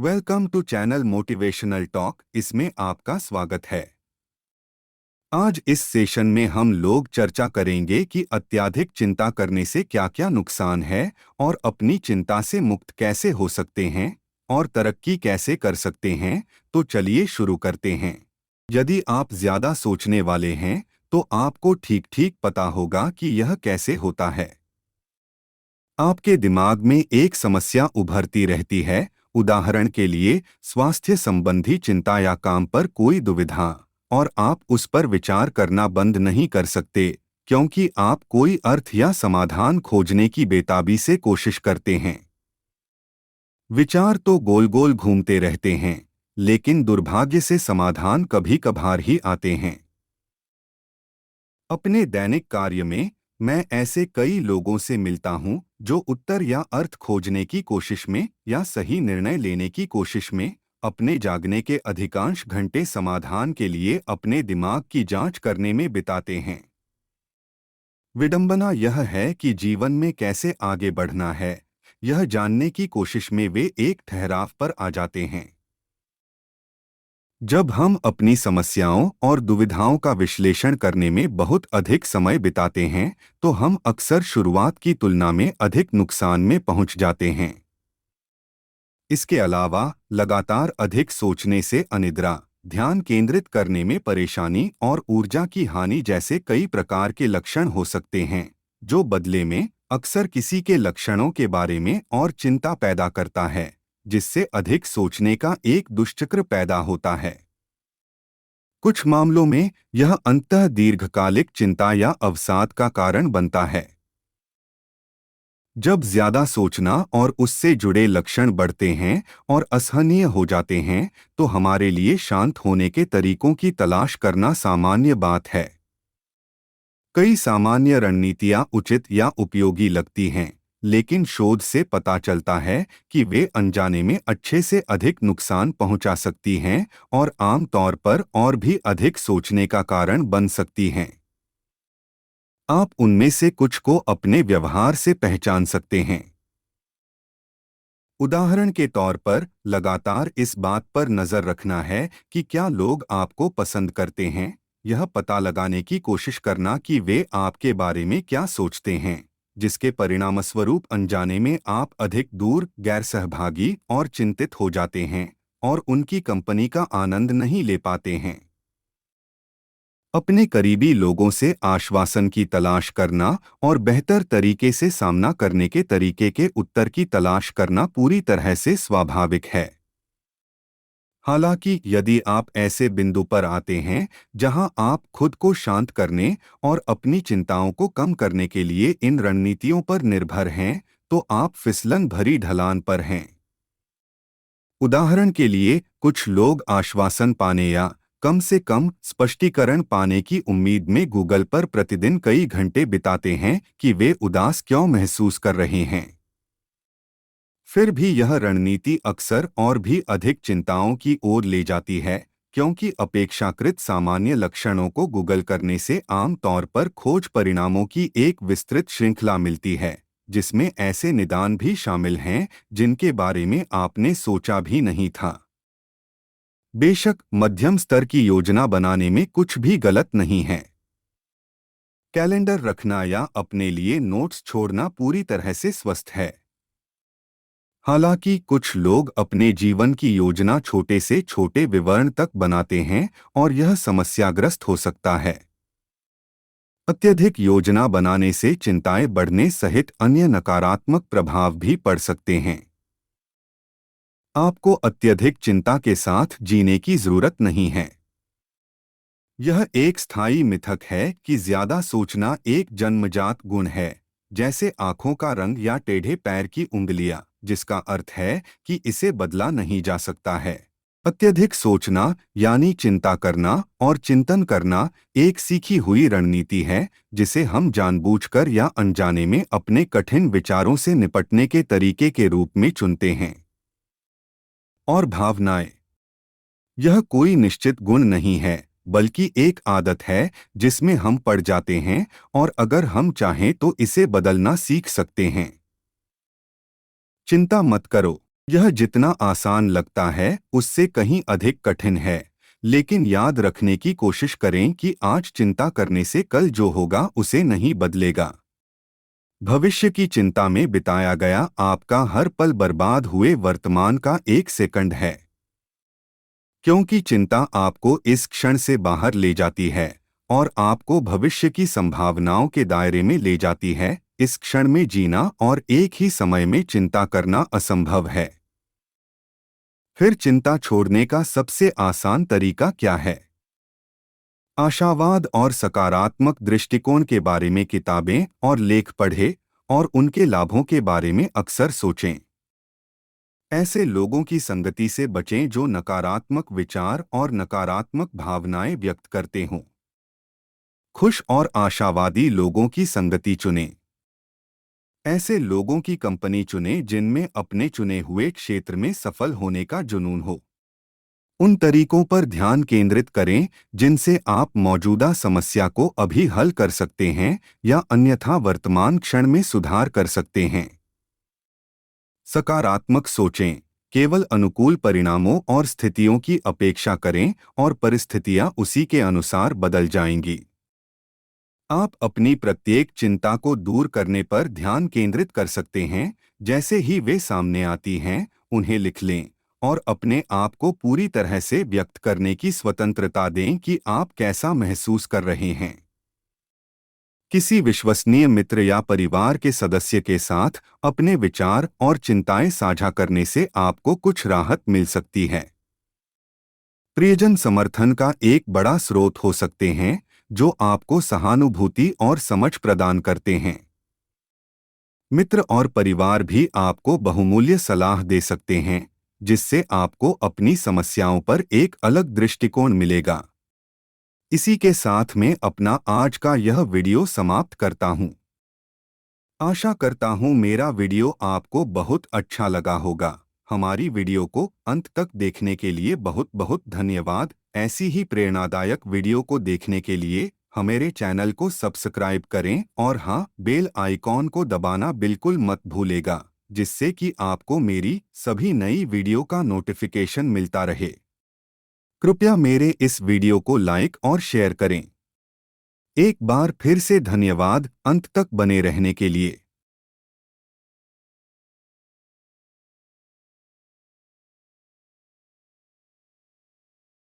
Welcome to channel motivational talk. इसमें आपका स्वागत है। आज इस सेशन में हम लोग चर्चा करेंगे कि अत्यधिक चिंता करने से क्या-क्या नुकसान है और अपनी चिंता से मुक्त कैसे हो सकते हैं और तरक्की कैसे कर सकते हैं। तो चलिए शुरू करते हैं। यदि आप ज्यादा सोचने वाले हैं तो आपको ठीक-ठीक पता होगा कि यह कैसे होता है। आपके दिमाग में एक समस्या उभरती रहती है, उदाहरण के लिए स्वास्थ्य संबंधी चिंता या काम पर कोई दुविधा, और आप उस पर विचार करना बंद नहीं कर सकते क्योंकि आप कोई अर्थ या समाधान खोजने की बेताबी से कोशिश करते हैं। विचार तो गोल गोल घूमते रहते हैं, लेकिन दुर्भाग्य से समाधान कभी कभार ही आते हैं। अपने दैनिक कार्य में मैं ऐसे कई लोगों से मिलता हूं जो उत्तर या अर्थ खोजने की कोशिश में या सही निर्णय लेने की कोशिश में अपने जागने के अधिकांश घंटे समाधान के लिए अपने दिमाग की जांच करने में बिताते हैं। विडंबना यह है कि जीवन में कैसे आगे बढ़ना है, यह जानने की कोशिश में वे एक ठहराव पर आ जाते हैं। जब हम अपनी समस्याओं और दुविधाओं का विश्लेषण करने में बहुत अधिक समय बिताते हैं, तो हम अक्सर शुरुआत की तुलना में अधिक नुकसान में पहुंच जाते हैं। इसके अलावा लगातार अधिक सोचने से अनिद्रा, ध्यान केंद्रित करने में परेशानी और ऊर्जा की हानि जैसे कई प्रकार के लक्षण हो सकते हैं, जो बदले में अक्सर किसी के लक्षणों के बारे में और चिंता पैदा करता है, जिससे अधिक सोचने का एक दुष्चक्र पैदा होता है। कुछ मामलों में यह अंततः दीर्घकालिक चिंता या अवसाद का कारण बनता है। जब ज्यादा सोचना और उससे जुड़े लक्षण बढ़ते हैं और असहनीय हो जाते हैं, तो हमारे लिए शांत होने के तरीकों की तलाश करना सामान्य बात है। कई सामान्य रणनीतियां उचित या उपयोगी लगती हैं, लेकिन शोध से पता चलता है कि वे अनजाने में अच्छे से अधिक नुकसान पहुंचा सकती हैं और आम तौर पर और भी अधिक सोचने का कारण बन सकती हैं। आप उनमें से कुछ को अपने व्यवहार से पहचान सकते हैं। उदाहरण के तौर पर, लगातार इस बात पर नजर रखना है कि क्या लोग आपको पसंद करते हैं, यह पता लगाने की कोशिश करना कि वे आपके बारे में क्या सोचते हैं, जिसके परिणामस्वरूप अनजाने में आप अधिक दूर, गैर सहभागी और चिंतित हो जाते हैं और उनकी कंपनी का आनंद नहीं ले पाते हैं। अपने करीबी लोगों से आश्वासन की तलाश करना और बेहतर तरीके से सामना करने के तरीके के उत्तर की तलाश करना पूरी तरह से स्वाभाविक है। हालांकि यदि आप ऐसे बिंदु पर आते हैं जहां आप खुद को शांत करने और अपनी चिंताओं को कम करने के लिए इन रणनीतियों पर निर्भर हैं, तो आप फिसलन भरी ढलान पर हैं। उदाहरण के लिए, कुछ लोग आश्वासन पाने या कम से कम स्पष्टीकरण पाने की उम्मीद में गूगल पर प्रतिदिन कई घंटे बिताते हैं कि वे उदास क्यों महसूस कर रहे हैं। फिर भी यह रणनीति अक्सर और भी अधिक चिंताओं की ओर ले जाती है, क्योंकि अपेक्षाकृत सामान्य लक्षणों को गूगल करने से आम तौर पर खोज परिणामों की एक विस्तृत श्रृंखला मिलती है, जिसमें ऐसे निदान भी शामिल हैं जिनके बारे में आपने सोचा भी नहीं था। बेशक मध्यम स्तर की योजना बनाने में कुछ भी गलत नहीं है। कैलेंडर रखना या अपने लिए नोट्स छोड़ना पूरी तरह से स्वस्थ है। हालांकि कुछ लोग अपने जीवन की योजना छोटे से छोटे विवरण तक बनाते हैं और यह समस्याग्रस्त हो सकता है। अत्यधिक योजना बनाने से चिंताएं बढ़ने सहित अन्य नकारात्मक प्रभाव भी पड़ सकते हैं। आपको अत्यधिक चिंता के साथ जीने की जरूरत नहीं है। यह एक स्थायी मिथक है कि ज्यादा सोचना एक जन्मजात गुण है, जैसे आंखों का रंग या टेढ़े पैर की उंगलियां, जिसका अर्थ है कि इसे बदला नहीं जा सकता है। अत्यधिक सोचना यानी चिंता करना और चिंतन करना एक सीखी हुई रणनीति है, जिसे हम जानबूझकर या अनजाने में अपने कठिन विचारों से निपटने के तरीके के रूप में चुनते हैं। और भावनाएं, यह कोई निश्चित गुण नहीं है, बल्कि एक आदत है जिसमें हम पड़ जाते हैं और अगर हम चाहें तो इसे बदलना सीख सकते हैं। चिंता मत करो। यह जितना आसान लगता है उससे कहीं अधिक कठिन है, लेकिन याद रखने की कोशिश करें कि आज चिंता करने से कल जो होगा उसे नहीं बदलेगा। भविष्य की चिंता में बिताया गया आपका हर पल बर्बाद हुए वर्तमान का एक सेकंड है, क्योंकि चिंता आपको इस क्षण से बाहर ले जाती है और आपको भविष्य की संभावनाओं के दायरे में ले जाती है। इस क्षण में जीना और एक ही समय में चिंता करना असंभव है। फिर चिंता छोड़ने का सबसे आसान तरीका क्या है? आशावाद और सकारात्मक दृष्टिकोण के बारे में किताबें और लेख पढ़ें और उनके लाभों के बारे में अक्सर सोचें। ऐसे लोगों की संगति से बचें जो नकारात्मक विचार और नकारात्मक भावनाएं व्यक्त करते हों। खुश और आशावादी लोगों की संगति चुनें। ऐसे लोगों की कंपनी चुनें जिनमें अपने चुने हुए क्षेत्र में सफल होने का जुनून हो। उन तरीकों पर ध्यान केंद्रित करें जिनसे आप मौजूदा समस्या को अभी हल कर सकते हैं या अन्यथा वर्तमान क्षण में सुधार कर सकते हैं। सकारात्मक सोचें, केवल अनुकूल परिणामों और स्थितियों की अपेक्षा करें और परिस्थितियां उसी के अनुसार बदल जाएंगी। आप अपनी प्रत्येक चिंता को दूर करने पर ध्यान केंद्रित कर सकते हैं। जैसे ही वे सामने आती हैं, उन्हें लिख लें और अपने आप को पूरी तरह से व्यक्त करने की स्वतंत्रता दें कि आप कैसा महसूस कर रहे हैं। किसी विश्वसनीय मित्र या परिवार के सदस्य के साथ अपने विचार और चिंताएं साझा करने से आपको कुछ राहत मिल सकती है। प्रियजन समर्थन का एक बड़ा स्रोत हो सकते हैं जो आपको सहानुभूति और समझ प्रदान करते हैं। मित्र और परिवार भी आपको बहुमूल्य सलाह दे सकते हैं, जिससे आपको अपनी समस्याओं पर एक अलग दृष्टिकोण मिलेगा। इसी के साथ मैं अपना आज का यह वीडियो समाप्त करता हूं। आशा करता हूं मेरा वीडियो आपको बहुत अच्छा लगा होगा। हमारी वीडियो को अंत तक देखने के लिए बहुत बहुत धन्यवाद। ऐसी ही प्रेरणादायक वीडियो को देखने के लिए हमारे चैनल को सब्सक्राइब करें और हाँ, बेल आइकॉन को दबाना बिल्कुल मत भूलेगा, जिससे कि आपको मेरी सभी नई वीडियो का नोटिफिकेशन मिलता रहे। कृपया मेरे इस वीडियो को लाइक और शेयर करें। एक बार फिर से धन्यवाद अंत तक बने रहने के लिए।